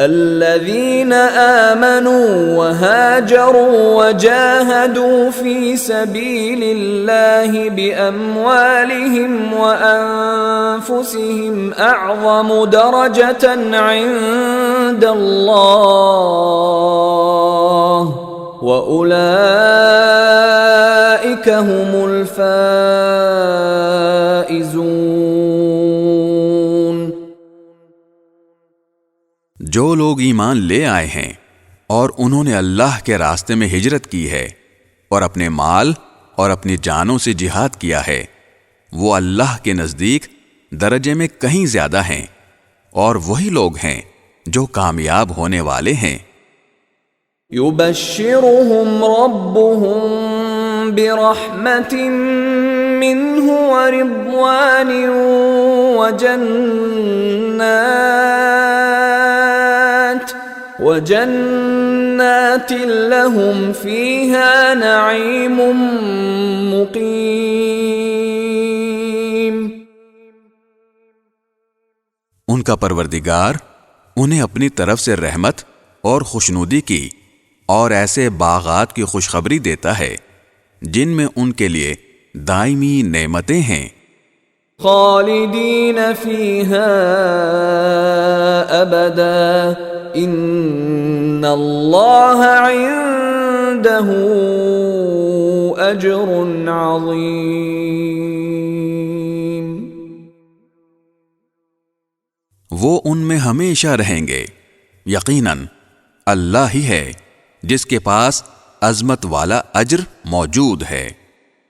الذين آمنوا وهاجروا وجاهدوا في سبيل الله بأموالهم وأنفسهم أعظم درجة عند الله وأولئك هم الفائزون۔ جو لوگ ایمان لے آئے ہیں اور انہوں نے اللہ کے راستے میں ہجرت کی ہے اور اپنے مال اور اپنی جانوں سے جہاد کیا ہے، وہ اللہ کے نزدیک درجے میں کہیں زیادہ ہیں، اور وہی لوگ ہیں جو کامیاب ہونے والے ہیں۔ يبشرهم ربهم برحمة منه ورضوان وجنات لهم فيها نعيم مقيم۔ ان کا پروردگار انہیں اپنی طرف سے رحمت اور خوشنودی کی اور ایسے باغات کی خوشخبری دیتا ہے جن میں ان کے لیے دائمی نعمتیں ہیں۔ خالدین فیہا ابدا ان اللہ عنده اجر عظیم۔ وہ ان میں ہمیشہ رہیں گے، یقیناً اللہ ہی ہے جس کے پاس عظمت والا اجر موجود ہے۔